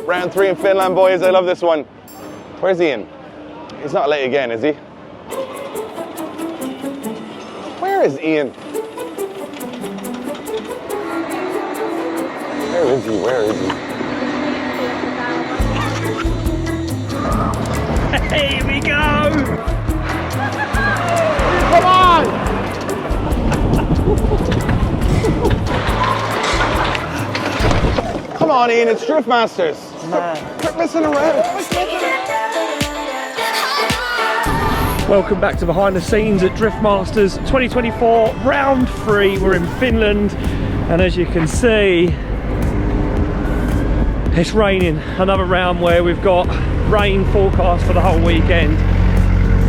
Round 3 in Finland, boys. I love this one. Where's Ian? He's not late again, is he? Where is Ian? Where is he? Where is he? Here we go! Come on! Come on, Ian, it's Drift Masters. Quit messing around. Welcome back to Behind the Scenes at Drift Masters 2024, round 3. We're in Finland, and as you can see, it's raining. Another round where we've got rain forecast for the whole weekend.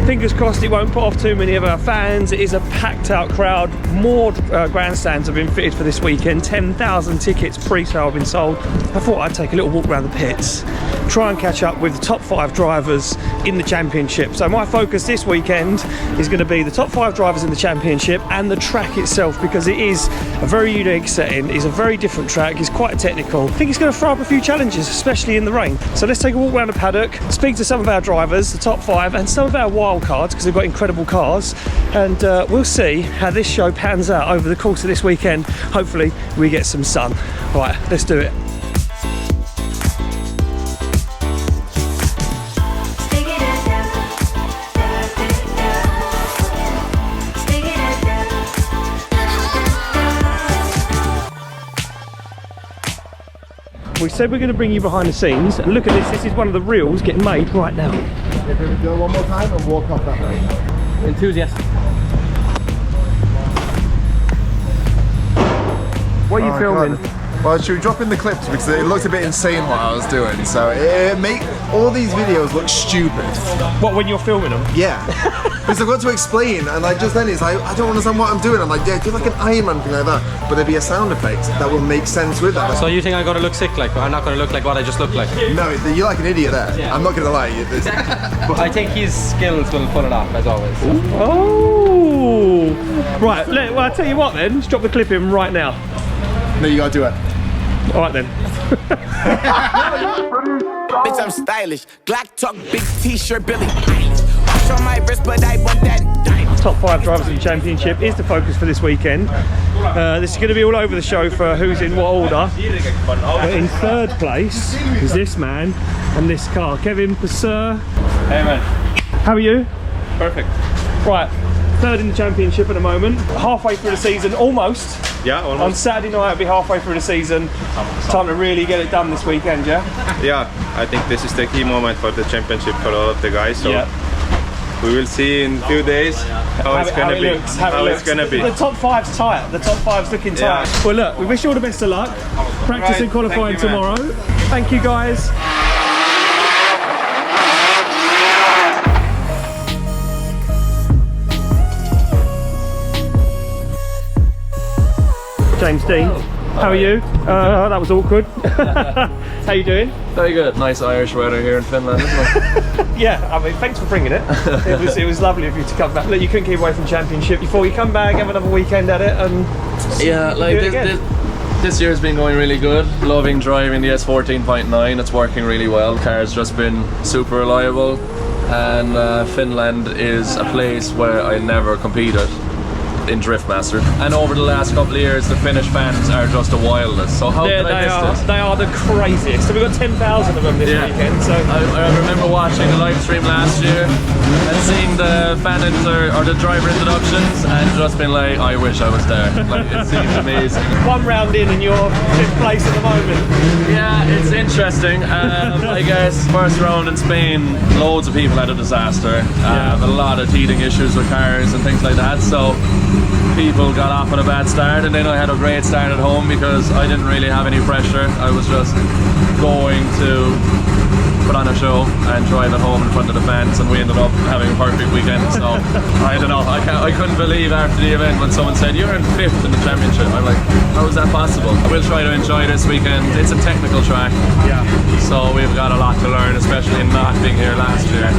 Fingers crossed it won't put off too many of our fans. It is a packed out crowd. More grandstands have been fitted for this weekend. 10,000 tickets pre-sale have been sold. I thought I'd take a little walk around the pits, try and catch up with the top 5 drivers in the championship. So my focus this weekend is going to be the top 5 drivers in the championship and the track itself, because it is a very unique setting. It's a very different track. It's quite technical. I think it's going to throw up a few challenges, especially in the rain. So let's take a walk around the paddock, speak to some of our drivers, the top 5, and some of our wild cards, because they've got incredible cars, and we'll see how this show pans out over the course of this weekend. Hopefully we get some sun. Right, let's do it. We said we're going to bring you behind the scenes, and look at this. This is one of the reels getting made right now. If we do it one more time and walk off that way. Enthusiast. What are you filming? God. Well, should we drop in the clips, because it looked a bit insane what I was doing, so it make all these videos look stupid. What, when you're filming them? Yeah. Because I've got to explain, and just then it's like, I don't understand what I'm doing. I'm like, yeah, do like an Iron Man thing like that, but there'd be a sound effect that will make sense with that. So you think I'm going to look sick like, but I'm not going to look like what I just look like? No, you're like an idiot there. Yeah. I'm not going to lie. But I think his skills will pull it off, as always. Oh! Right, well, I'll tell you what then, let's drop the clip in right now. No, you got to do it. All right then. Bitch, I'm stylish. Glock talk, big t-shirt, Billy. Watch on my wrist, but I want that diamond. Top 5 drivers in the championship is the focus for this weekend. This is going to be all over the show for who's in what order. But in 3rd place is this man and this car. Kevin Passeur. Hey man. How are you? Perfect. Right, 3rd in the championship at the moment. Halfway through the season, almost. Yeah, almost. On Saturday night, it'll be halfway through the season. Time to really get it done this weekend, yeah? Yeah, I think this is the key moment for the championship for all of the guys. So we will see in a few days how it's going to be. How it's going to be. The top 5's tight. The top 5's looking tight. Yeah. Well, look, we wish you all the best of luck. Practice and qualifying tomorrow. Thank you, guys. James Dean, how are you? That was awkward. How you doing? Very good. Nice Irish weather here in Finland, isn't it? Yeah, I mean, thanks for bringing it. It was lovely of you to come back. Look, you couldn't keep away from championship before you come back, have another weekend at it, and yeah, like this year's been going really good. Loving driving the S14.9. It's working really well. The car's just been super reliable, and Finland is a place where I never competed in Driftmaster, and over the last couple of years the Finnish fans are just the wildest. So how could I miss this? They are the craziest. So we've got 10,000 of them this weekend. So I remember watching the live stream last year and seeing the fan or the driver introductions and just been like, I wish I was there. Like, it seems amazing. One round in and you're 5th place at the moment. Yeah, it's interesting. I guess first round in Spain, loads of people had a disaster. A lot of teething issues with cars and things like that. So people got off on a bad start, and then I had a great start at home because I didn't really have any pressure. I was just going to put on a show and drive it home in front of the fans, and we ended up having a perfect weekend. So I don't know, I couldn't believe after the event when someone said you're in 5th in the championship. I'm like, how is that possible? We'll try to enjoy this weekend. It's a technical track, so we've got a lot to learn, especially in not being here last year.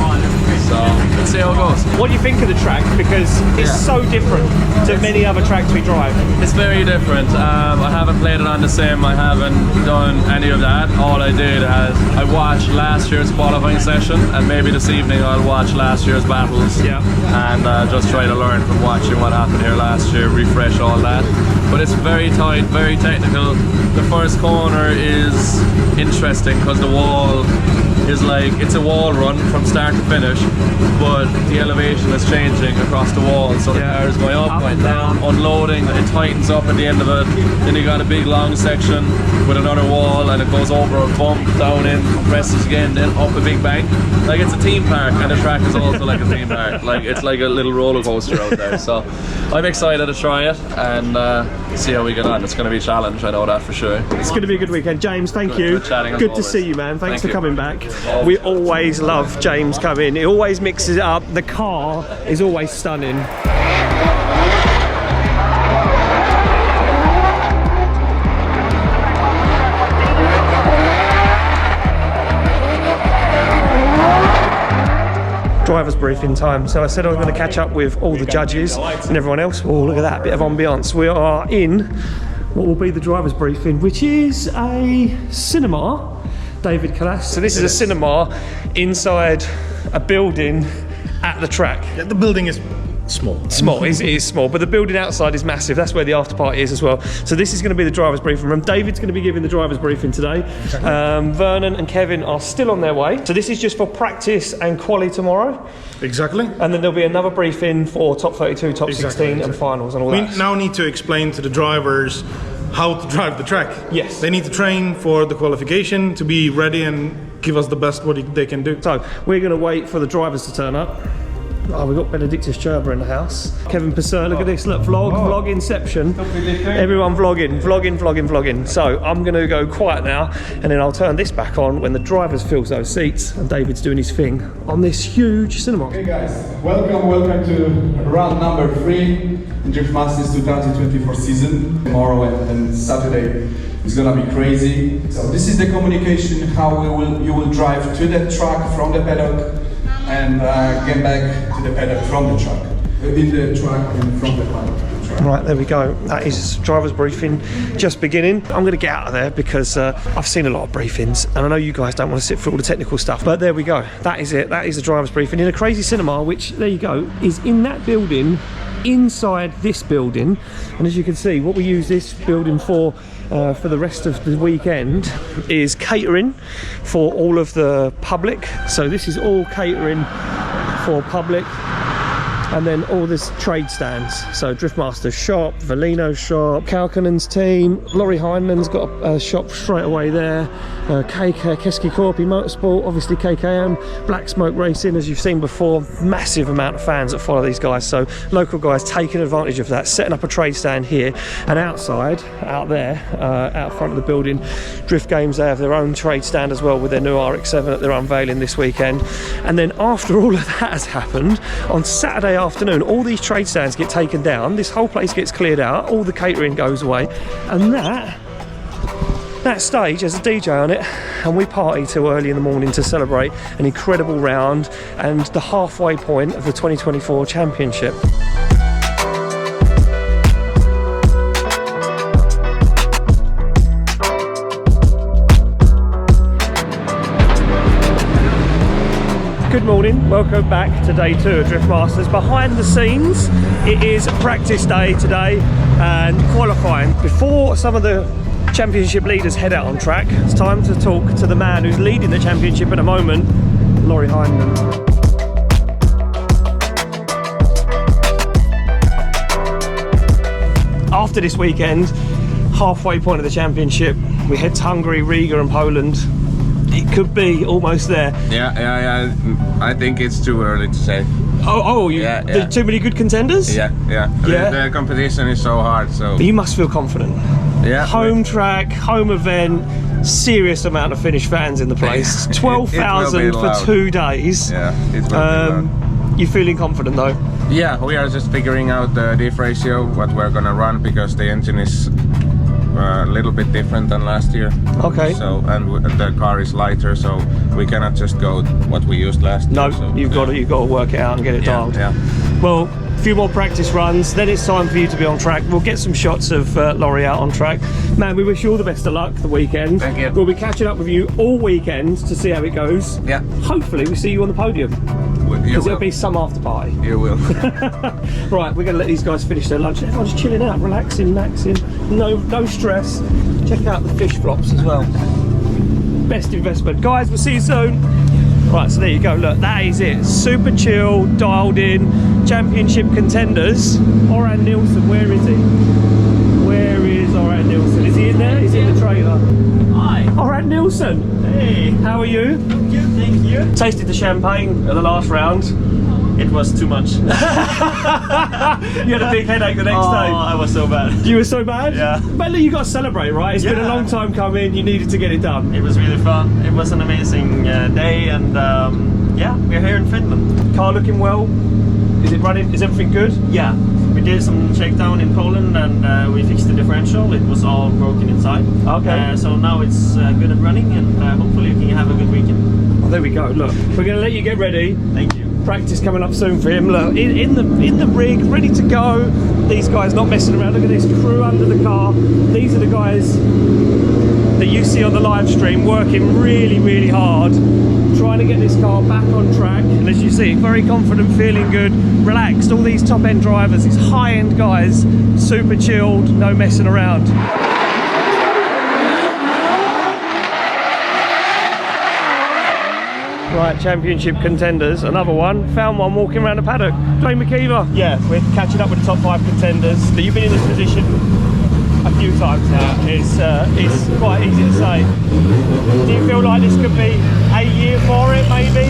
So let's see how it goes. What do you think of the track? Because it's so different to many other tracks we drive. It's very different. I haven't played it on the sim. I haven't done any of that. All I did is I watched last year's qualifying session, and maybe this evening I'll watch last year's battles. And just try to learn from watching what happened here last year, refresh all that. But it's very tight, very technical. The first corner is interesting because the wall is like, it's a wall run from start to finish, but the elevation is changing across the wall, so the car is going up, going down, unloading, it tightens up at the end of it, then you got a big long section with another wall, and it goes over a bump, down in, compresses again, then up a big bank. Like, it's a theme park, and the track is also like a theme park. Like, it's like a little roller coaster out there. So I'm excited to try it and see how we get on. It's going to be a challenge, I know that for sure. It's going to be a good weekend. James, thank you. Good to see you, man. Thanks for coming back. We always love James coming. He always mixes it up. The car is always stunning. Driver's briefing time. So I said I was going to catch up with all the judges and everyone else. Oh, look at that, bit of ambience. We are in what will be the driver's briefing, which is a cinema. David Callas. So this is a cinema inside a building at the track. Yeah, the building is small. It is small, but the building outside is massive. That's where the after party is as well. So this is going to be the driver's briefing room. David's going to be giving the driver's briefing today. Vernon and Kevin are still on their way. So this is just for practice and quali tomorrow. Exactly. And then there'll be another briefing for top 32, top 16 and finals and all that. We now need to explain to the drivers how to drive the track. Yes. They need to train for the qualification to be ready and give us the best what they can do. So we're going to wait for the drivers to turn up. Oh, we've got Benedictus Cherba in the house. Kevin Passer, look at this, look, vlog inception. Everyone vlogging. So I'm going to go quiet now, and then I'll turn this back on when the drivers fills those seats and David's doing his thing on this huge cinema. Hey guys, welcome to round number 3 in Drift Masters 2024 season. Tomorrow and Saturday is gonna be crazy. So this is the communication how you will drive to the track from the paddock and get back to the paddock from the truck, in the truck and from the paddock. Right, there we go. That is driver's briefing just beginning. I'm going to get out of there because I've seen a lot of briefings and I know you guys don't want to sit through all the technical stuff, but there we go. That is it. That is the driver's briefing in a crazy cinema, which, there you go, is in that building, inside this building. And as you can see, what we use this building for the rest of the weekend is catering for all of the public. So this is all catering for public. And then all this trade stands. So Driftmaster's shop, Valino's shop, Kalkanen's team, Laurie Heinen's got a shop straight away there. Keski Corpi Motorsport, obviously KKM, Black Smoke Racing, as you've seen before. Massive amount of fans that follow these guys. So local guys taking advantage of that, setting up a trade stand here. And outside, out there, out front of the building, Drift Games, they have their own trade stand as well with their new RX-7 that they're unveiling this weekend. And then after all of that has happened, on Saturday afternoon, all these trade stands get taken down, this whole place gets cleared out, all the catering goes away, and that stage has a DJ on it, and we party till early in the morning to celebrate an incredible round and the halfway point of the 2024 championship. Good morning, welcome back to day 2 of Drift Masters. Behind the scenes, it is practice day today and qualifying. Before some of the championship leaders head out on track, it's time to talk to the man who's leading the championship at the moment, Laurie Heinen. After this weekend, halfway point of the championship, we head to Hungary, Riga and Poland. It could be almost there. Yeah. I think it's too early to say. Too many good contenders? Yeah. The competition is so hard, so. But you must feel confident. Yeah. Home track, home event, serious amount of Finnish fans in the place. 12,000 for 2 days. Yeah, it will be loud. You feeling confident though? Yeah, we are just figuring out the diff ratio, what we're gonna run, because the engine is a little bit different than last year. Okay. So, and the car is lighter, so we cannot just go what we used last year. No, So, you've got to work it out and get it dialed. Yeah. Well, a few more practice runs, then it's time for you to be on track. We'll get some shots of Laurie out on track. Man, we wish you all the best of luck the weekend. Thank you. We'll be catching up with you all weekend to see how it goes. Yeah. Hopefully we see you on the podium. Because there'll be some after party. You will. Right, we're going to let these guys finish their lunch. Everyone's chilling out, relaxing, maxing. No stress. Check out the fish flops as well. Best investment. Guys, we'll see you soon. Right, so there you go. Look, that is it. Super chill, dialed in, championship contenders. Oran Nilsson, where is he? Where is Oran Nilsson? Is he in there? Is he in the trailer? Hi. Oran Nilsson. Hey. How are you? Good, thank you. Tasted the champagne at the last round. It was too much. You had a big headache the next day. Oh, I was so bad. You were so bad? Yeah. But look, you got to celebrate, right? It's been a long time coming. You needed to get it done. It was really fun. It was an amazing day, and yeah, we're here in Finland. Car looking well. Is it running? Is everything good? Yeah. We did some shakedown in Poland, and we fixed the differential. It was all broken inside. Okay. So now it's good and running, and hopefully we can have a good weekend. Well, there we go. Look, we're going to let you get ready. Thank you. Practice coming up soon for him. Look, in the rig, ready to go. These guys not messing around. Look at this crew under the car. These are the guys that you see on the live stream working really, really hard, trying to get this car back on track. And as you see, very confident, feeling good, relaxed. All these top-end drivers, these high-end guys, super chilled, no messing around. Right, championship contenders, another one. Found one walking around the paddock. Dwayne McKeever. Yeah, we're catching up with the top 5 contenders. You've been in this position a few times now. It's quite easy to say. Do you feel like this could be a year for it, maybe?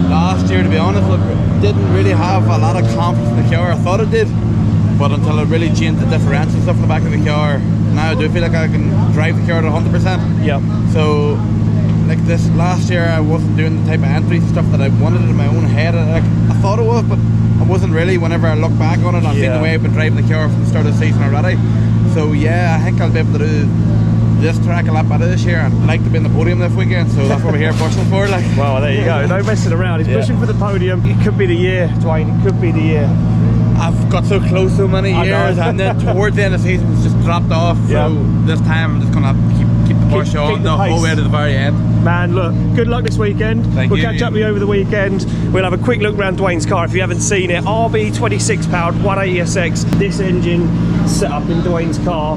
Last year, to be honest, look, didn't really have a lot of confidence in the car. I thought it did, but until I really changed the differential stuff in the back of the car, now I do feel like I can drive the car at 100%. Yeah. So, like this last year, I wasn't doing the type of entry stuff that I wanted in my own head. I thought it was, but I wasn't really. Whenever I look back on it, I've seen the way I've been driving the car from the start of the season already. So yeah, I think I'll be able to do this track a lot better this year. I'd like to be in the podium this weekend, so that's what we're here pushing for. Like. Well, there you go. No messing around. He's pushing for the podium. It could be the year, Dwayne. It could be the year. I've got so close so many years, and then towards the end of the season, it's just dropped off. So this time, I'm just gonna keep the push on the whole way to the very end. Man, look, good luck this weekend. We'll catch up with you over the weekend. We'll have a quick look around Dwayne's car if you haven't seen it. RB26 powered 180SX. This engine set up in Dwayne's car.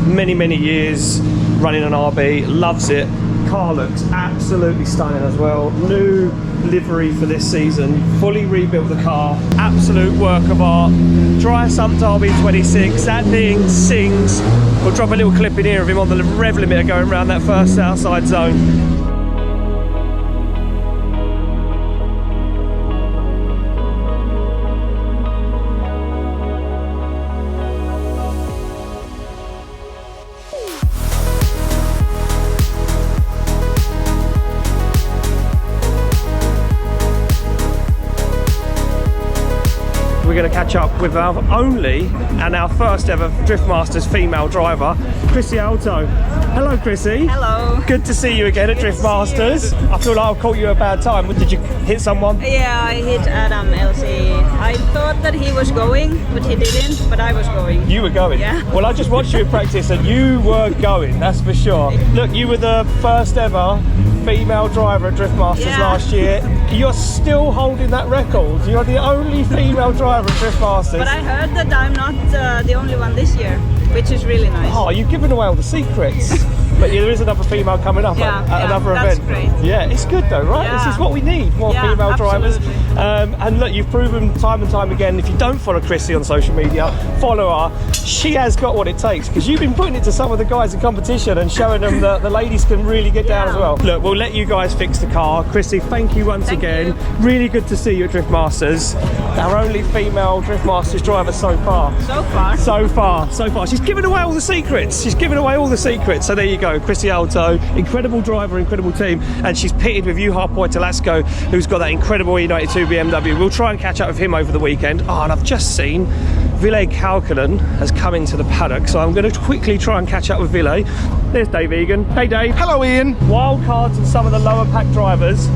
Many years running an RB. Loves it. Car looks absolutely stunning as well. New livery for this season. Fully rebuilt the car. Absolute work of art. Dry sumped RB26. That thing sings. We'll drop a little clip in here of him on the rev limiter going around that first outside zone. We're going to catch up with our only and our first ever Drift Masters female driver, Chrissy Alto. Hello, Chrissy. Hello. Good to see you again at Drift Masters. I feel like I've caught you at a bad time. Did you hit someone? Yeah, I hit Adam LC. I thought that he was going, but he didn't, but I was going. You were going? Yeah. Well, I just watched you in practice and you were going, that's for sure. Look, you were the first ever female driver at Drift Masters last year. You're still holding that record. You're the only female driver at Drift Masters. But I heard that I'm not the only one this year, which is really nice. Oh, you've given away all the secrets. But yeah, there is another female coming up at another that's event. Great. Yeah, it's good though, right? Yeah. This is what we need, more female drivers. And look, you've proven time and time again, if you don't follow Chrissy on social media, follow her. She has got what it takes, because you've been putting it to some of the guys in competition and showing them that the ladies can really get down as well. Look, we'll let you guys fix the car. Chrissy, thank you once again. Really good to see you at Drift Masters. Our only female Drift Masters driver so far. So far. She's given away all the secrets. So there you go, Chrissy Alto, incredible driver, incredible team, and she's pitted with Juha Poitelasco, who's got that incredible E92 BMW. We'll try and catch up with him over the weekend. Oh, and I've just seen Ville Kaukonen has come into the paddock, so I'm going to quickly try and catch up with Ville. There's Dave Egan. Hey Dave. Hello Ian. Wild cards and some of the lower pack drivers,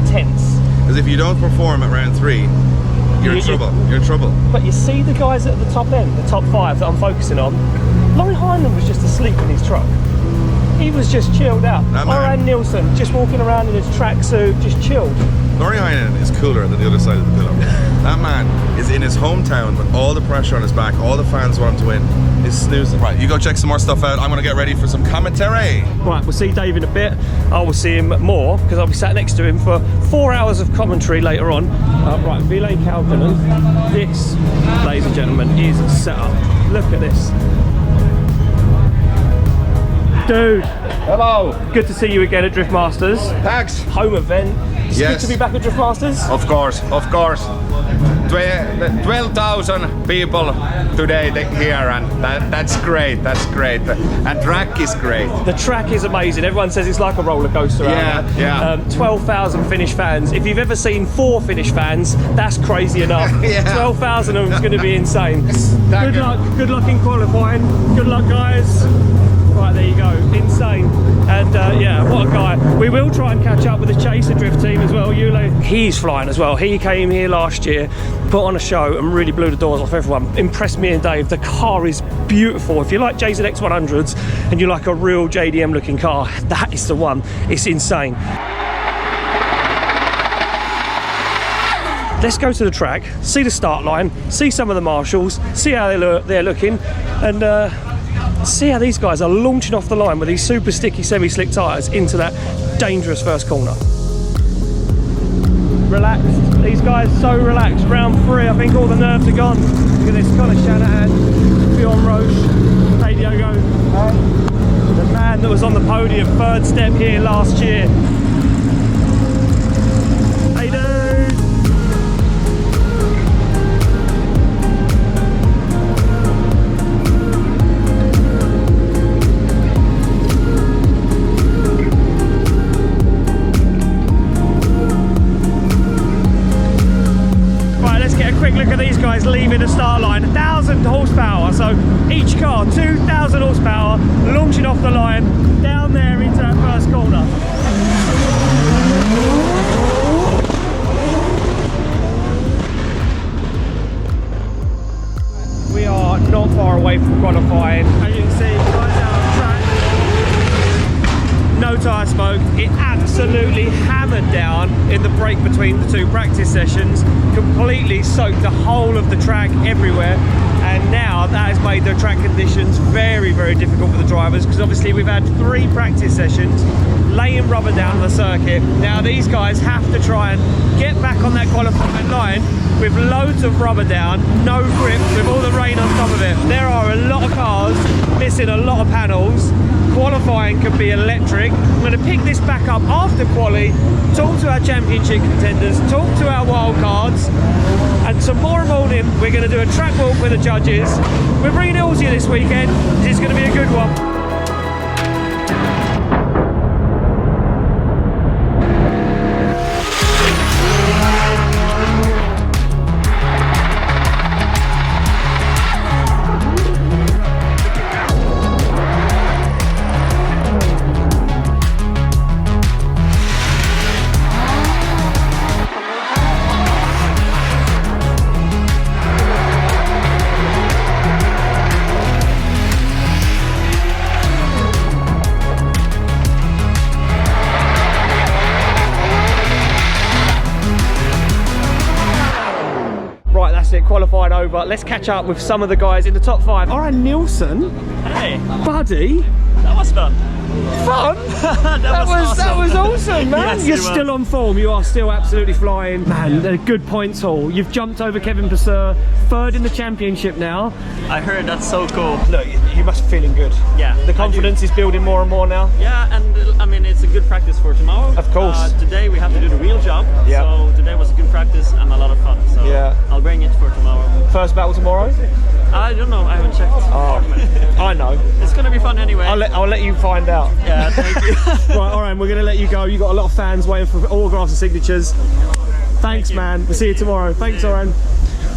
tense. Because if you don't perform at round 3, you're in trouble. You're in trouble. But you see the guys at the top end, the top 5 that I'm focusing on. Laurie Heinlein was just asleep in his truck. He was just chilled out. Oran Nielsen just walking around in his tracksuit, just chilled. Laurie Heinlein is cooler than the other side of the pillow. That man is in his hometown with all the pressure on his back, all the fans want him to win. He's snoozing. Right, you go check some more stuff out. I'm going to get ready for some commentary. Right, we'll see Dave in a bit. I will see him more, because I'll be sat next to him for 4 hours of commentary later on. Right, Ville Kaukonen. This, ladies and gentlemen, is set up. Look at this. Dude. Hello. Good to see you again at Drift Masters. Thanks. Home event. It's good to be back at Drift Masters. Of course. 12,000 people today here, and that's great. And track is great. The track is amazing. Everyone says it's like a roller coaster. Yeah. 12,000 Finnish fans. If you've ever seen 4 Finnish fans, that's crazy enough. 12,000 of them is going to be insane. Good luck in qualifying. Good luck, guys. Right, there you go, insane. And yeah, what a guy. We will try and catch up with the Chaser Drift team as well, Yule. He's flying as well. He came here last year, put on a show and really blew the doors off everyone. Impressed me and Dave. The car is beautiful. If you like JZX 100s and you like a real JDM looking car, that is the one. It's insane. Let's go to the track, see the start line, see some of the marshals, see how they're looking, and see how these guys are launching off the line with these super sticky semi-slick tyres into that dangerous first corner. Relaxed. These guys so relaxed. Round 3, I think all the nerves are gone. Look at this, Connor Shanahan, Bjorn Roche, hey Diogo. The man that was on the podium, 3rd step here last year. Hey dude. Look at these guys leaving the start line. 1,000 horsepower, so each car 2,000 horsepower launching off the line down there into that first corner. We are not far away from qualifying. As you can see, guys out on track. No tyre smoke. It absolutely hammered down in the break between the 2 practice sessions, completely soaked the whole of the track everywhere, and now that has made the track conditions very, very difficult for the drivers, because obviously we've had 3 practice sessions laying rubber down on the circuit. Now these guys have to try and get back on that qualifying line with loads of rubber down, no grip, with all the rain on top of it. There are a lot of cars missing a lot of panels. Qualifying can be electric. I'm going to pick this back up after quali, talk to our championship contenders, talk to our wild cards, and tomorrow morning we're going to do a track walk with the judges. We're bringing it all to you this weekend. It's going to be a good one. Qualified over. Let's catch up with some of the guys in the top 5. Oran Nielsen. Hey. Buddy. That was fun. Fun? that was awesome, man. Yes, You're still on form. You are still absolutely flying, man. A good points haul. You've jumped over Kevin Purser, 3rd in the championship now. I heard that's so cool. Look, you must be feeling good. Yeah. The confidence is building more and more now. Yeah, and I mean it's a good practice for tomorrow. Of course. Today we have to do the real job. Yeah. So today was a good practice and a lot of fun. So yeah. I'll bring it for tomorrow. First battle tomorrow? I don't know. I haven't checked. Oh, I know. It's gonna be fun anyway. I'll let you find out. Yeah, thank you. Right, Oren, we're gonna let you go. You got a lot of fans waiting for autographs and signatures. Thanks, man. We'll see you tomorrow. Thanks, Oren.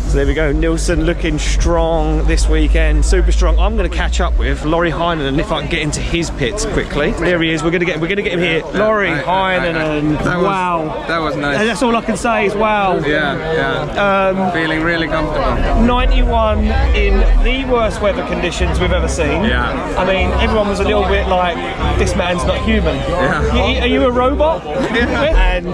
So there we go, Nilsson looking strong this weekend, super strong. I'm going to catch up with Laurie Heinonen if I can get into his pits quickly. There he is. We're going to get him here. Laurie Heinonen. Wow, that was nice. That's all I can say is wow. Yeah. Feeling really comfortable. 91 in the worst weather conditions we've ever seen. Yeah. I mean, everyone was a little bit like, this man's not human. Yeah. Are you a robot? Yeah. And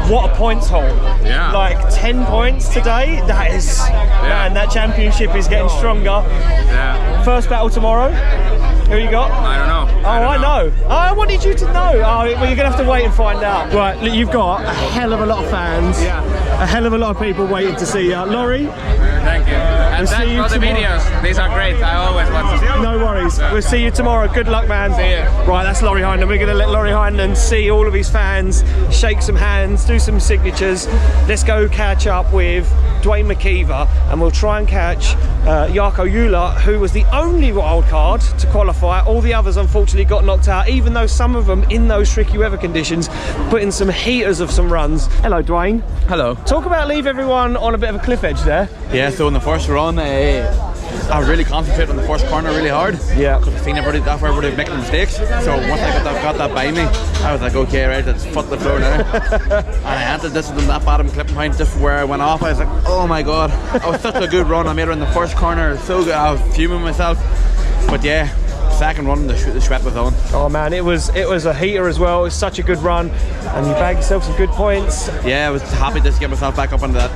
what a points haul. Yeah. Like 10 points today. That is. Man, that championship is getting stronger. Yeah. First battle tomorrow. Who you got? I don't know. I know. I wanted you to know. Oh, well, you're going to have to wait and find out. Right, look, you've got a hell of a lot of fans. Yeah. A hell of a lot of people waiting to see you. Laurie? Thank you. And we'll thanks for the videos. These are great. I always watch them. No worries. We'll see you tomorrow. Good luck, man. See you. Right, that's Laurie Heinonen. We're going to let Laurie Heinonen see all of his fans, shake some hands, do some signatures. Let's go catch up with Dwayne McKeever, and we'll try and catch Jarkko Jula, who was the only wild card to qualify. All the others unfortunately got knocked out, even though some of them in those tricky weather conditions put in some heaters of some runs. Hello, Dwayne. Hello. Talk about leave everyone on a bit of a cliff edge there. Yeah, so in the first run, I was really concentrating on the first corner really hard. Yeah. Because I've seen everybody making mistakes. So once I got that by me, I was like, okay, right, let's foot the floor now. And I entered this in that bottom clipping point just where I went off. I was like, oh my god. I was such a good run. I made it in the first corner. So good. I was fuming myself. But yeah, second run, the sweat was on. Oh man, it was a heater as well. It was such a good run, and you bagged yourself some good points. Yeah, I was happy just to get myself back up on that.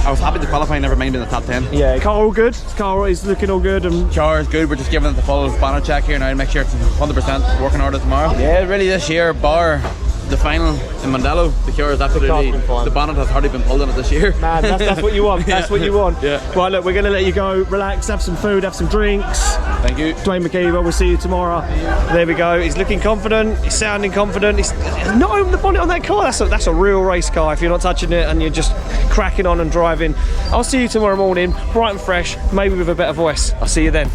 I was happy to qualify, never mind in the top 10. Yeah, Carl all good? Carl is looking all good. And Car is good. We're just giving it the full bonnet check here now to make sure it's 100% working order tomorrow. Yeah, really this year, bar the final in Mondello, the cure is absolutely, the bonnet has hardly been pulled in it this year. Man, that's what you want. That's what you want. Yeah. Right, look, we're going to let you go, relax, have some food, have some drinks. Thank you. Dwayne McKeever, we'll see you tomorrow. There we go. He's looking confident. He's sounding confident. He's not opened the bonnet on that car. That's a real race car if you're not touching it and you're just cracking on and driving. I'll see you tomorrow morning, bright and fresh, maybe with a better voice. I'll see you then.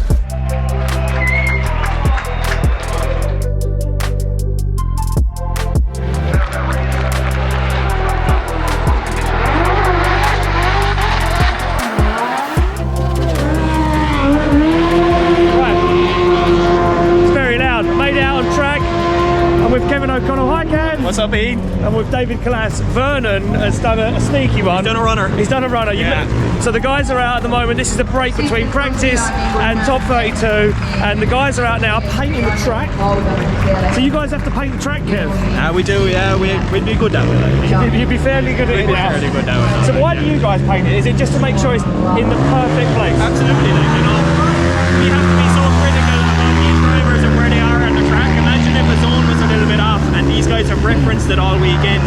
What's up, Ian? And with David Callas, Vernon has done a sneaky one. He's done a runner. He's done a runner. Yeah. So the guys are out at the moment. This is the break between practice and top 32, and the guys are out now painting the track. So you guys have to paint the track, Kev? We do, yeah. We'd be good that way. You'd be fairly good at it now. Fairly good that way. So why do you guys paint it? Is it just to make sure it's in the perfect place? Absolutely, we have to be so critical about these drivers and where they are on the track. Imagine if a zone was a little bit off and these guys have referenced it all weekend,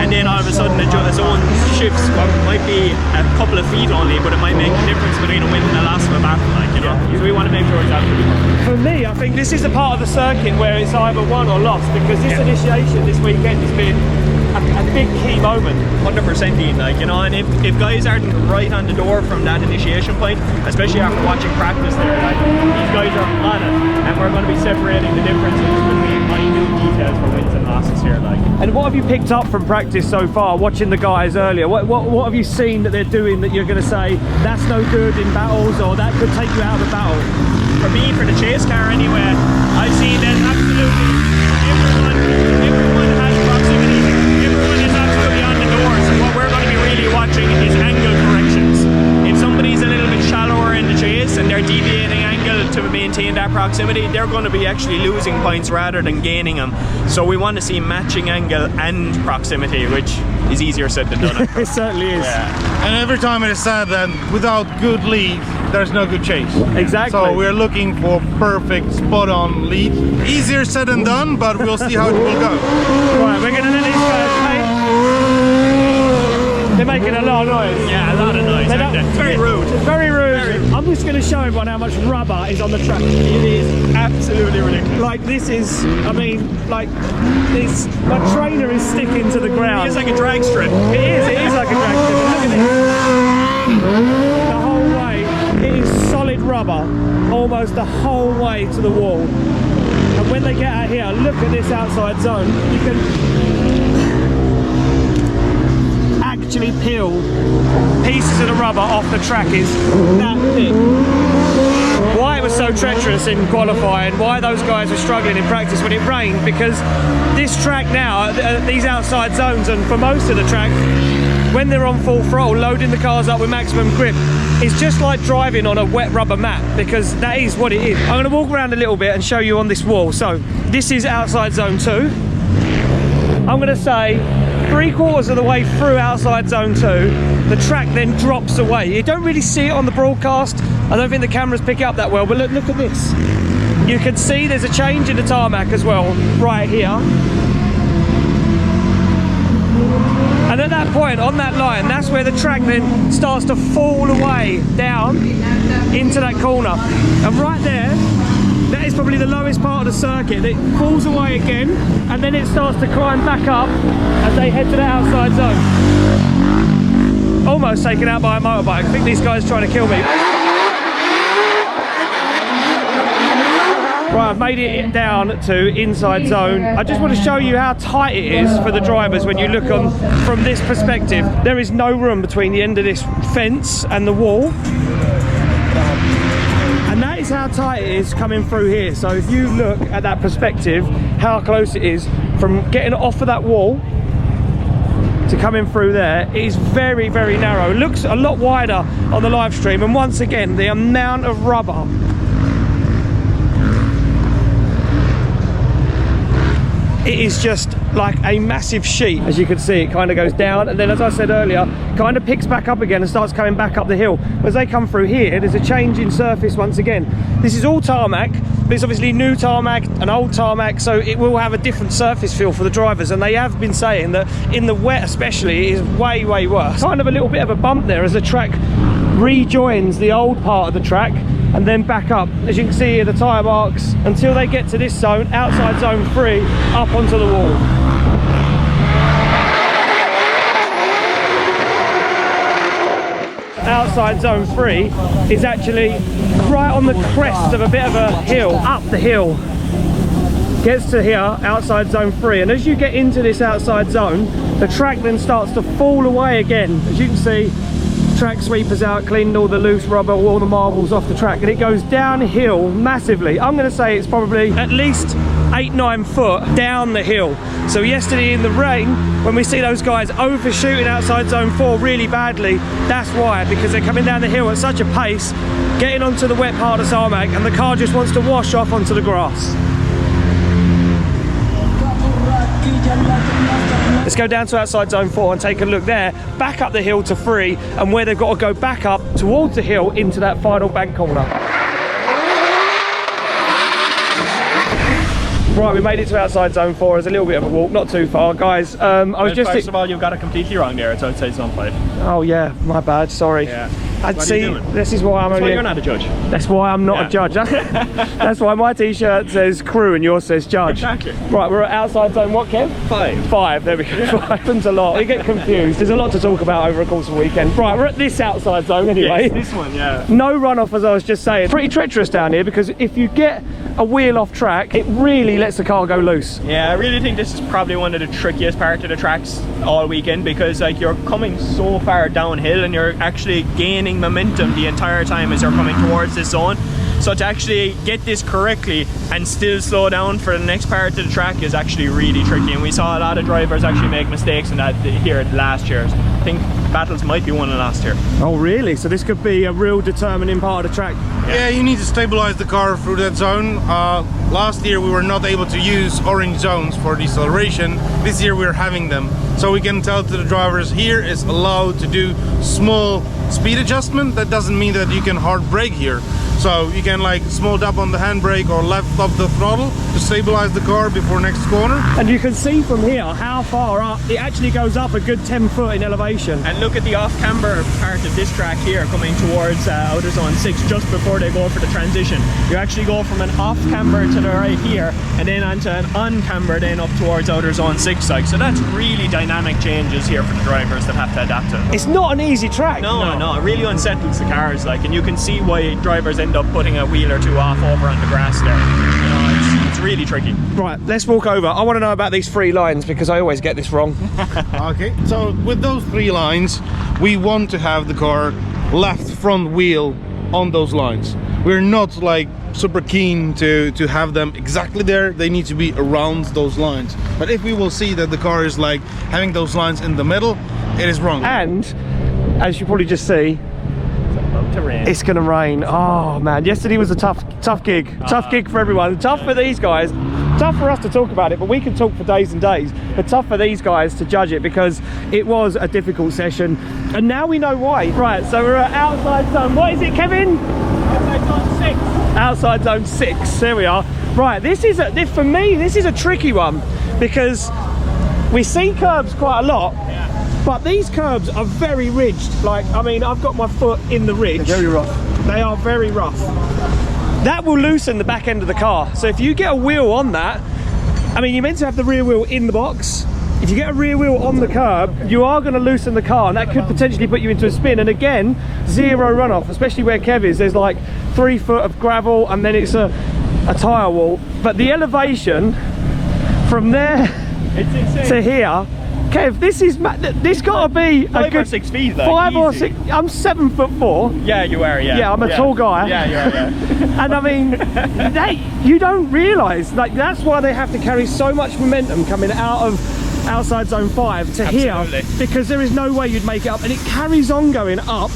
and then all of a sudden the zone shifts what might be a couple of feet only, but it might make a difference between a win and a loss of a battle, So we want to make sure it's absolutely perfect. For me, I think this is the part of the circuit where it's either won or lost, because this initiation this weekend has been a big key moment. 100% Ian, and if guys aren't right on the door from that initiation point, especially after watching practice there, these guys are on it, and we're going to be separating the differences between minute details for wins and losses here. And what have you picked up from practice so far, watching the guys earlier? What have you seen that they're doing that you're going to say, that's no good in battles, or that could take you out of a battle? For me, for the chase car anyway, I've seen that absolutely everyone has proximity. Everyone is absolutely on the door. So what we're going to be really watching is angle corrections. If somebody's a little bit shallower in the chase and they're deviating angle to maintain that proximity, they're going to be actually losing points rather than gaining them. So we want to see matching angle and proximity, which is easier said than done. It certainly is. Yeah. And every time it is said that without good lead, there's no good chase. Exactly. So we're looking for perfect, spot-on lead. Easier said than done, but we'll see how it will go. Right, we're going to let these guys play. They're making a lot of noise. Yeah, a lot of noise. It's very rude. It's very rude. I'm just going to show everyone how much rubber is on the track. It is absolutely ridiculous. Like this is, I mean, like this. My trainer is sticking to the ground. It's like a drag strip. It is like a drag strip. Look at this. The whole way, it is solid rubber, almost the whole way to the wall. And when they get out here, look at this outside zone. You can actually peel pieces of the rubber off the track. Is that thick. Why it was so treacherous in qualifying, why those guys were struggling in practice when it rained, because this track now, these outside zones, and for most of the track, when they're on full throttle, loading the cars up with maximum grip, it's just like driving on a wet rubber mat, because that is what it is. I'm going to walk around a little bit and show you on this wall. So this is outside zone 2. I'm going to say 3/4 of the way through outside zone 2, the track then drops away. You don't really see it on the broadcast. I don't think the cameras pick it up that well, but look at this. You can see there's a change in the tarmac as well, right here. And at that point, on that line, that's where the track then starts to fall away down into that corner. And right there, that is probably the lowest part of the circuit. It falls away again, and then it starts to climb back up as they head to the outside zone. Almost taken out by a motorbike. I think these guys are trying to kill me. Right, I've made it down to inside zone. I just want to show you how tight it is for the drivers when you look on from this perspective. There is no room between the end of this fence and the wall. And that is how tight it is coming through here. So if you look at that perspective, how close it is from getting off of that wall to coming through there, it is very, very narrow. It looks a lot wider on the live stream. And once again, the amount of rubber it is just like a massive sheet. As you can see, it kind of goes down, and then, as I said earlier, kind of picks back up again and starts coming back up the hill. As they come through here, there's a change in surface once again. This is all tarmac, but it's obviously new tarmac and old tarmac, so it will have a different surface feel for the drivers, and they have been saying that in the wet especially, it is way, way worse. Kind of a little bit of a bump there as the track rejoins the old part of the track and then back up. As you can see here, the tyre marks, until they get to this zone, outside zone 3, up onto the wall. Outside zone 3 is actually right on the crest of a bit of a hill, up the hill. Gets to here, outside zone 3, and as you get into this outside zone, the track then starts to fall away again. As you can see, track sweepers out, cleaned all the loose rubber, all the marbles off the track, and it goes downhill massively. I'm going to say it's probably at least 8-9 foot down the hill. So yesterday in the rain, when we see those guys overshooting outside zone 4 really badly, that's why, because they're coming down the hill at such a pace, getting onto the wet part of the tarmac, and the car just wants to wash off onto the grass. Let's go down to outside zone 4 and take a look there, back up the hill to 3, and where they've got to go back up towards the hill into that final bank corner. Right, we made it to outside zone 4. It's a little bit of a walk, not too far, guys. First of all, you've got it completely wrong there. It's outside zone 5. Oh yeah, my bad. Sorry. Yeah. I'd What are see. you doing? This is why I'm That's only. why you're not a judge. That's why I'm not a judge. That's why my T-shirt says crew and yours says judge. Exactly. Right, we're at outside zone. What, Kev? 5. 5. There we go. Yeah. Happens a lot. We get confused. There's a lot to talk about over the course of a weekend. Right, we're at this outside zone anyway. Yes, this one, yeah. No runoff, as I was just saying. Pretty treacherous down here, because if you get a wheel off track, it really lets the car go loose. Yeah, I really think this is probably one of the trickiest part of the tracks all weekend, because like you're coming so far downhill and you're actually gaining momentum the entire time as you're coming towards this zone. So to actually get this correctly and still slow down for the next part of the track is actually really tricky, and we saw a lot of drivers actually make mistakes in that here last year. I think battles might be won last year. Oh really? So this could be a real determining part of the track. Yeah, you need to stabilize the car through that zone. Last year we were not able to use orange zones for deceleration. This year we're having them. So we can tell to the drivers here is allowed to do small speed adjustment. That doesn't mean that you can hard brake here. So you can like small dab on the handbrake or left up the throttle to stabilize the car before next corner. And you can see from here how far up it actually goes up, a good 10 foot in elevation. And look at the off-camber part of this track here coming towards outer zone 6 just before they go for the transition. You actually go from an off-camber to the right here and then onto an on-camber then up towards outer zone 6 like. So that's really dynamic changes here for the drivers that have to adapt to. It's not an easy track. No, it really unsettles the cars like, and you can see why drivers end up putting a wheel or two off over on the grass there. You know, it's really tricky. Right, let's walk over. I want to know about these 3 lines because I always get this wrong. Okay, so with those 3 lines, we want to have the car left front wheel on those lines. We're not like super keen to have them exactly there. They need to be around those lines. But if we will see that the car is like having those lines in the middle, it is wrong. And as you probably just see, it's gonna rain. Oh man, yesterday was a tough gig. Tough gig for everyone. Tough for these guys. Tough for us to talk about it, but we can talk for days and days. But tough for these guys to judge it because it was a difficult session. And now we know why. Right, so we're at outside zone. What is it, Kevin? Outside zone 6. Outside zone 6. There we are. Right, for me, this is a tricky one because we see curbs quite a lot. But these curbs are very ridged. Like, I mean, I've got my foot in the ridge. They're very rough. They are very rough. That will loosen the back end of the car. So if you get a wheel on that, I mean, you're meant to have the rear wheel in the box. If you get a rear wheel on the curb, you are going to loosen the car, and that could potentially put you into a spin. And again, 0 runoff, especially where Kev is. There's like 3 foot of gravel, and then it's a tyre wall. But the elevation from there to here, Kev, this got to be 5 or 6 feet though. 5 or 6. I'm 7'4". Yeah, you are. Yeah. Yeah, I'm a tall guy. Yeah, you are. Yeah. And I mean, you don't realise, like, that's why they have to carry so much momentum coming out of outside zone 5 to here, because there is no way you'd make it up, and it carries on going up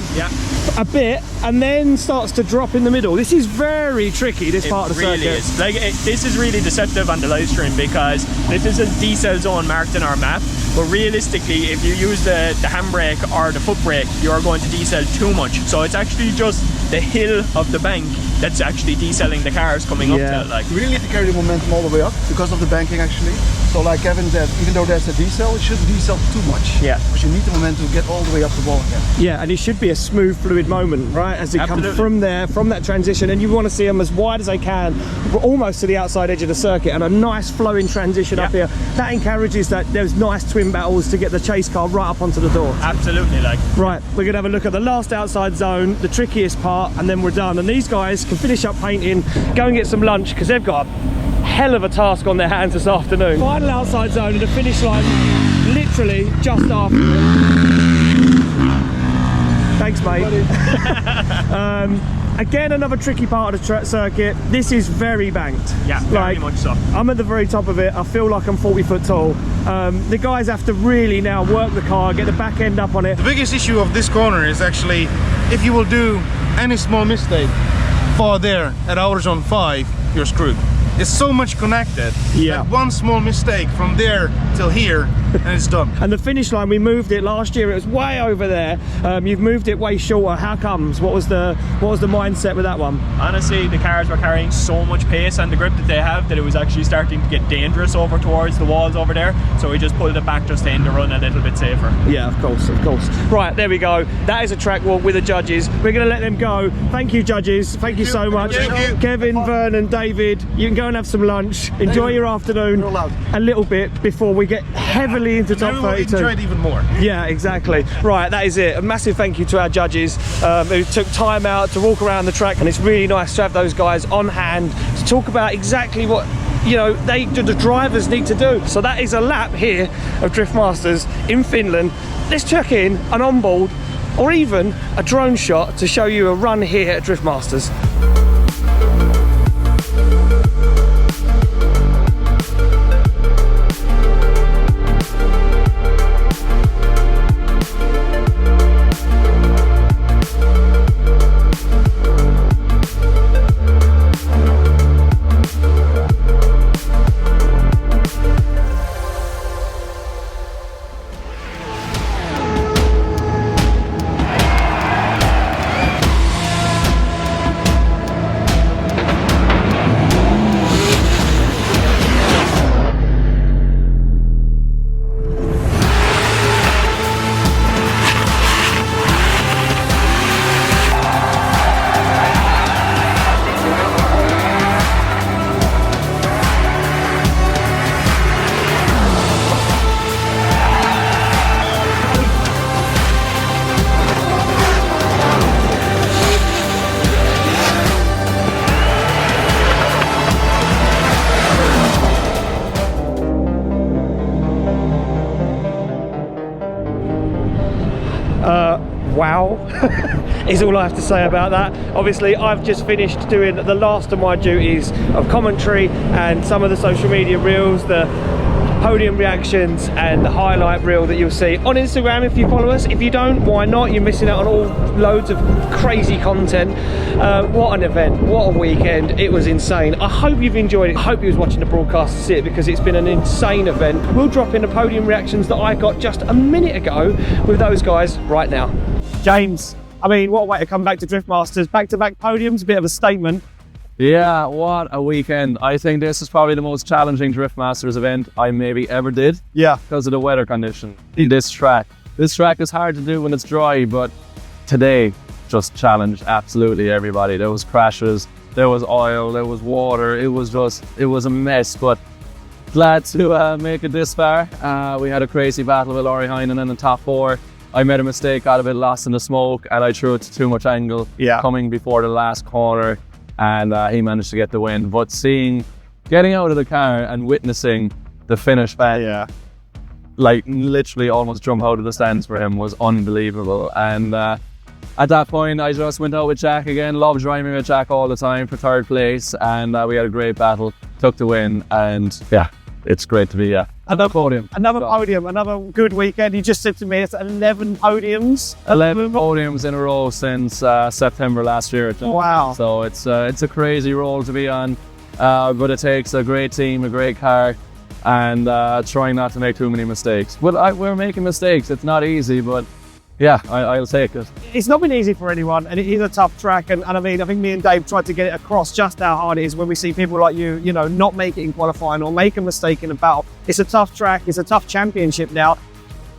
a bit and then starts to drop in the middle. This is very tricky, this part of the circuit. Is. Like, this is really deceptive on the live stream because this is a decel zone marked in our map, but realistically if you use the handbrake or the foot brake, you're going to decel too much. So it's actually just the hill of the bank that's actually decelling the cars coming up to it. Like, you really need to carry the momentum all the way up because of the banking actually. So like Kevin said, even though there's a decel, it shouldn't decel too much. Yeah. Because you need the momentum to get all the way up the wall again. Yeah, and it should be a smooth, fluid moment, right? As they come from there, from that transition, and you want to see them as wide as they can, almost to the outside edge of the circuit, and a nice flowing transition up here. That encourages that there's nice twin battles to get the chase car right up onto the door. Absolutely, like. Right, we're gonna have a look at the last outside zone, the trickiest part, and then we're done. And these guys can finish up painting, go and get some lunch, because they've got a hell of a task on their hands this afternoon. Final outside zone and the finish line literally just after it. Thanks, mate. Again, another tricky part of the circuit. This is very banked. Yeah, very much so. I'm at the very top of it. I feel like I'm 40 foot tall. The guys have to really now work the car, get the back end up on it. The biggest issue of this corner is actually if you will do any small mistake far there at outer zone 5, you're screwed. It's so much connected that one small mistake from there till here and it's done. And the finish line, we moved it last year, it was way over there. You've moved it way shorter. How comes? What was the mindset with that one? Honestly, the cars were carrying so much pace and the grip that they have that it was actually starting to get dangerous over towards the walls over there, so we just pulled it back just to end the run a little bit safer. Yeah, of course. Right, there we go. That is a track walk with the judges. We're going to let them go. Thank you, judges. Thank you so much. Kevin, Vernon, David, you can go and have some lunch. Enjoy your afternoon a little bit before we get heavily into top 32. Enjoy it even more. Yeah, exactly. Right, that is it. A massive thank you to our judges who took time out to walk around the track, and it's really nice to have those guys on hand to talk about exactly what the drivers need to do. So that is a lap here of Drift Masters in Finland. Let's check in an onboard or even a drone shot to show you a run here at Drift Masters. Wow is all I have to say about that. Obviously I've just finished doing the last of my duties of commentary and some of the social media reels, the podium reactions and the highlight reel that you'll see on Instagram if you follow us. If you don't, why not? You're missing out on all loads of crazy content. What an event, what a weekend. It was insane. I hope you've enjoyed it. I hope you was watching the broadcast to see it, because it's been an insane event. We'll drop in the podium reactions that I got just a minute ago with those guys right now. James, I mean, what a way to come back to Driftmasters. Back-to-back podiums, a bit of a statement. Yeah, what a weekend. I think this is probably the most challenging Driftmasters event I maybe ever did. Yeah. Because of the weather condition. This track is hard to do when it's dry, but today just challenged absolutely everybody. There was crashes, there was oil, there was water. It was a mess, but glad to make it this far. We had a crazy battle with Laurie Heinen in the top 4. I made a mistake, got a bit lost in the smoke, and I threw it to too much angle coming before the last corner, and he managed to get the win. But getting out of the car and witnessing the finish back, like literally almost jump out of the stands for him, was unbelievable. And at that point, I just went out with Jack again. Loved driving with Jack all the time for 3rd place, and we had a great battle, took the win, and yeah, it's great to be another podium. Another podium, another good weekend. You just said to me it's 11 podiums. 11 podiums in a row since September last year. Wow. So it's a crazy role to be on, but it takes a great team, a great car, and trying not to make too many mistakes. Well, we're making mistakes. It's not easy, but yeah, I'll take it. It's not been easy for anyone, and it is a tough track. And I mean, I think me and Dave tried to get it across just how hard it is when we see people like you know, not make it in qualifying or make a mistake in a battle. It's a tough track. It's a tough championship now.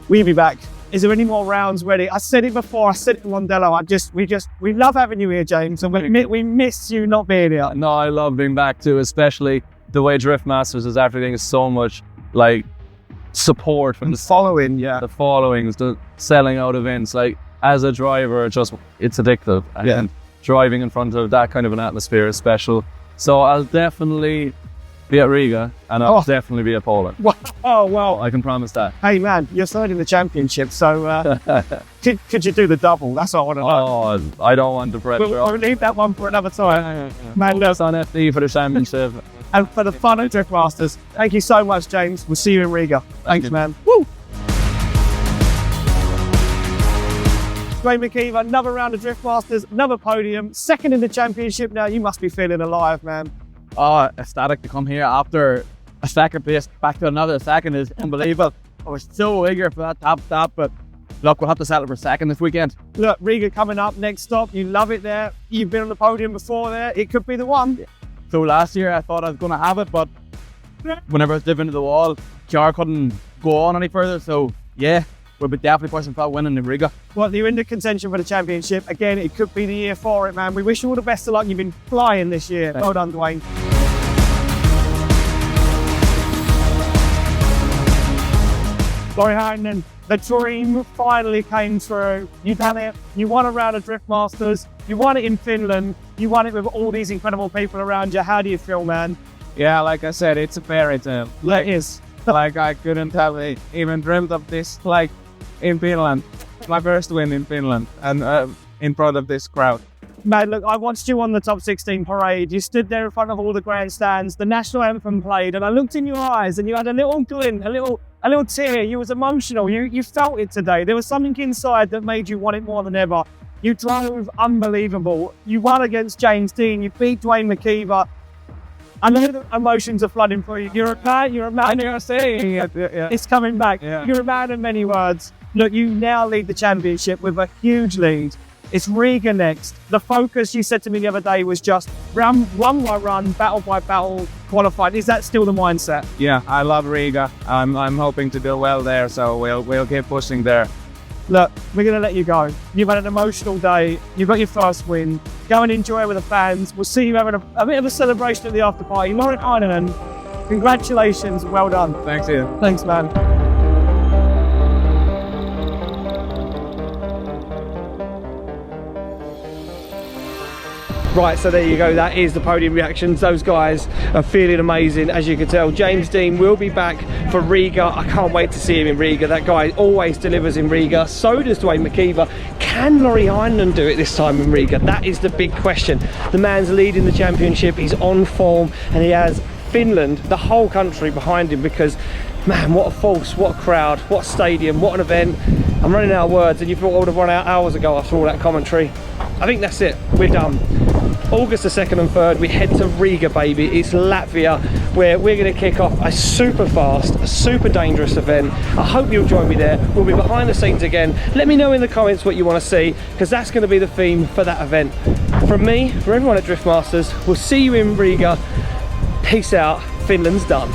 We'll be back. Is there any more rounds ready? I said it before. I said it to Mondello. We love having you here, James, and we miss you not being here. No, I love being back too, especially the way Driftmasters is. Everything is so much like support from the following, the followings, the selling out events. Like as a driver, it's addictive, and driving in front of that kind of an atmosphere is special. So I'll definitely be at Riga, and I'll definitely be at Poland. Oh well, I can promise that. Hey man, you're third in the championship, so could you do the double? That's what I want to know. Oh, I don't want the pressure. We'll leave that one for another time. Man, focus on FD for the championship. And for the fun of Driftmasters. Thank you so much, James. We'll see you in Riga. Thanks, man. Woo! Ray McKeever, another round of Driftmasters, another podium, 2nd in the championship now. You must be feeling alive, man. Oh, ecstatic to come here after a 2nd place, back to another 2nd is unbelievable. I was so eager for that top stop, but look, we'll have to settle for 2nd this weekend. Look, Riga coming up, next stop. You love it there. You've been on the podium before there. It could be the one. So last year I thought I was going to have it, but whenever I was dipping into the wall, car couldn't go on any further. So yeah, we'll be definitely pushing for winning in Riga. Well, you're in the contention for the championship. Again, it could be the year for it, man. We wish you all the best of luck. You've been flying this year. Well done, Dwayne. Laurie Heinen, the dream finally came through. You've done it. You won a round of Driftmasters. You won it in Finland. You won it with all these incredible people around you. How do you feel, man? Yeah, like I said, it's a fairy tale. It is. Like I couldn't have even dreamt of this, like in Finland. My first win in Finland and in front of this crowd. Man, look, I watched you on the top 16 parade. You stood there in front of all the grandstands. The national anthem played, and I looked in your eyes, and you had a little glint, a little tear. You was emotional. You felt it today. There was something inside that made you want it more than ever. You drove unbelievable. You won against James Dean. You beat Dwayne McKeever. I know the emotions are flooding through you. You're a man. You're saying it's coming back. Yeah. You're a man of many words. Look, you now lead the championship with a huge lead. It's Riga next. The focus, you said to me the other day, was just run by run, battle by battle, qualified. Is that still the mindset? Yeah, I love Riga. I'm hoping to do well there, so we'll keep pushing there. Look, we're going to let you go. You've had an emotional day. You've got your first win. Go and enjoy it with the fans. We'll see you having a bit of a celebration at the after party. Lauren Heinen, congratulations. Well done. Thanks, Ian. Thanks, man. Right, so there you go, that is the podium reactions. Those guys are feeling amazing, as you can tell. James Dean will be back for Riga. I can't wait to see him in Riga. That guy always delivers in Riga. So does Dwayne McKeever. Can Laurie Heinen do it this time in Riga? That is the big question. The man's leading the championship, he's on form, and he has Finland, the whole country behind him, because man, what a force, what a crowd, what a stadium, what an event. I'm running out of words, and you thought I would have run out hours ago after all that commentary. I think that's it, we're done. August the 2nd and 3rd, we head to Riga, baby. It's Latvia, where we're going to kick off a super fast, a super dangerous event. I hope you'll join me there. We'll be behind the scenes again. Let me know in the comments what you want to see, because that's going to be the theme for that event. From me, for everyone at Driftmasters, we'll see you in Riga. Peace out. Finland's done.